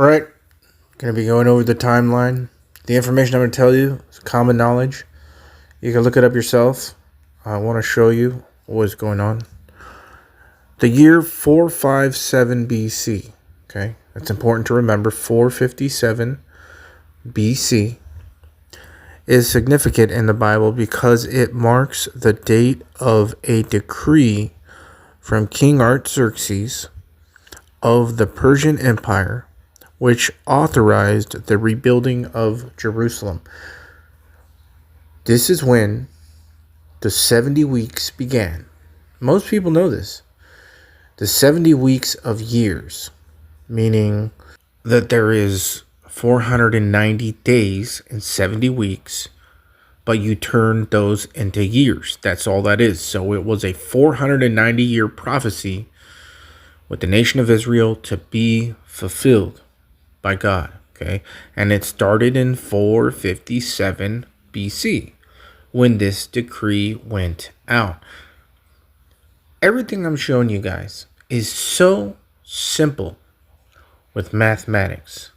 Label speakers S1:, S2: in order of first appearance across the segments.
S1: All right, going to be going over the timeline. The information I'm going to tell you is common knowledge. You can look it up yourself. I want to show you what's going on. The year 457 BC. Okay, that's important to remember. 457 BC is significant in the Bible because it marks the date of a decree from King Artaxerxes of the Persian Empire, which authorized the rebuilding of Jerusalem. This is when the 70 weeks began. Most people know this. The 70 weeks of years, meaning that there is 490 days in 70 weeks, but you turn those into years. That's all that is. So it was a 490-year prophecy with the nation of Israel to be fulfilled by God. Okay, and it started in 457 BC when this decree went out. Everything I'm showing you guys is so simple with mathematics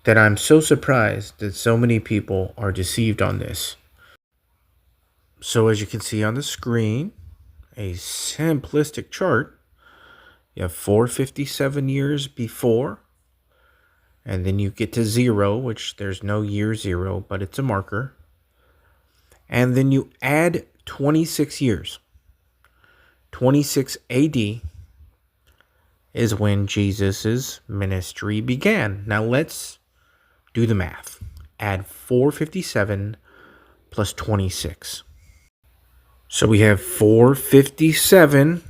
S1: that I'm so surprised that so many people are deceived on this. So as you can see on the screen, a simplistic chart, you have 457 years before, and then you get to 0, which there's no year 0, but it's a marker. And then you add 26 years. 26 AD is when Jesus' ministry began. Now let's do the math. Add 457 plus 26. So we have 457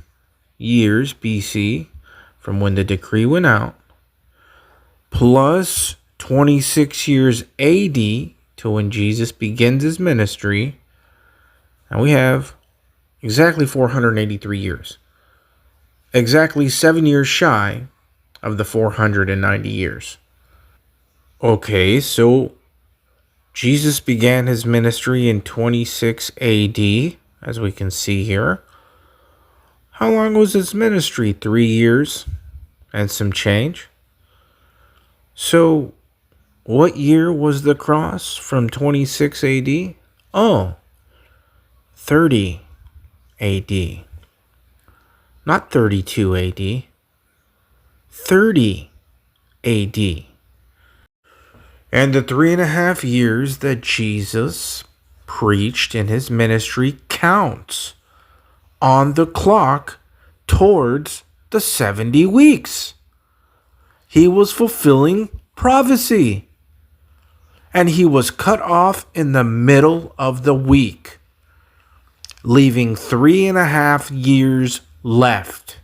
S1: years BC from when the decree went out, plus 26 years AD to when Jesus begins his ministry. And we have exactly 483 years. Exactly 7 years shy of the 490 years. Okay, so Jesus began his ministry in 26 AD, as we can see here. How long was his ministry? 3 years and some change. So, what year was the cross from 26 AD? Oh, 30 AD. Not 32 AD. 30 AD. And the 3.5 years that Jesus preached in his ministry counts on the clock towards the 70 weeks. He was fulfilling prophecy. And he was cut off in the middle of the week, leaving 3.5 years left.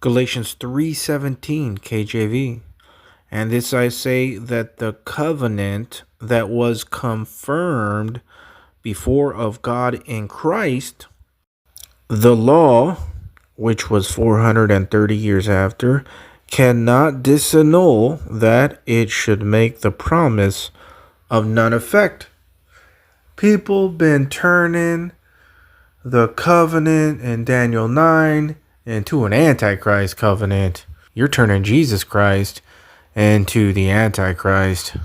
S1: Galatians 3:17 KJV. And this I say, that the covenant that was confirmed before of God in Christ, the law, which was 430 years after, cannot disannul that it should make the promise of none effect. People been turning the covenant in Daniel 9 into an antichrist covenant. You're turning Jesus Christ into the antichrist.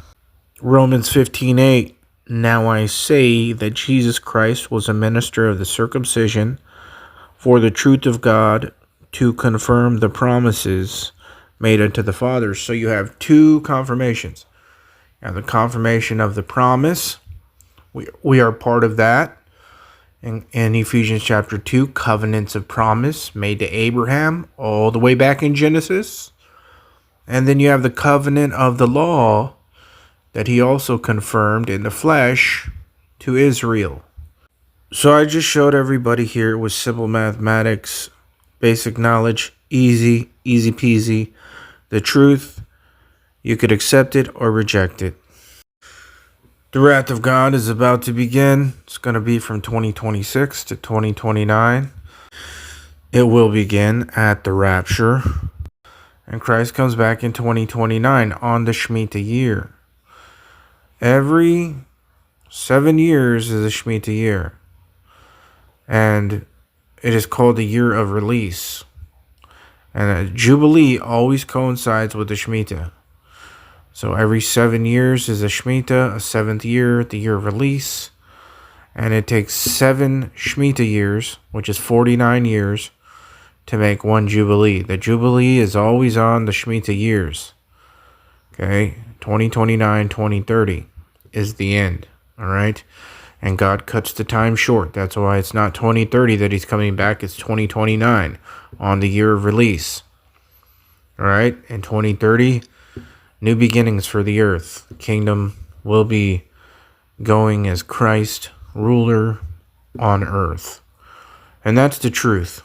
S1: Romans 15:8. Now I say that Jesus Christ was a minister of the circumcision for the truth of God, to confirm the promises made unto the fathers. So you have two confirmations. You have the confirmation of the promise. We are part of that. In Ephesians chapter 2, covenants of promise made to Abraham all the way back in Genesis. And then you have the covenant of the law that he also confirmed in the flesh to Israel. So I just showed everybody here with simple mathematics, basic knowledge, easy peasy. The truth, you could accept it or reject it. The wrath of God is about to begin. It's going to be from 2026 to 2029. It will begin at the Rapture. And Christ comes back in 2029 on the Shmita year. Every 7 years is a Shmita year. And it is called the year of release. And a Jubilee always coincides with the Shmita. So every 7 years is a Shmita, a 7th year, the year of release. And it takes 7 Shmita years, which is 49 years, to make one Jubilee. The Jubilee is always on the Shmita years. Okay, 2029, 2030 is the end. All right, and God cuts the time short. That's why it's not 2030 that he's coming back. It's 2029 on the year of release. All right, in 2030, new beginnings for the earth. Kingdom will be going as Christ ruler on earth. And that's the truth.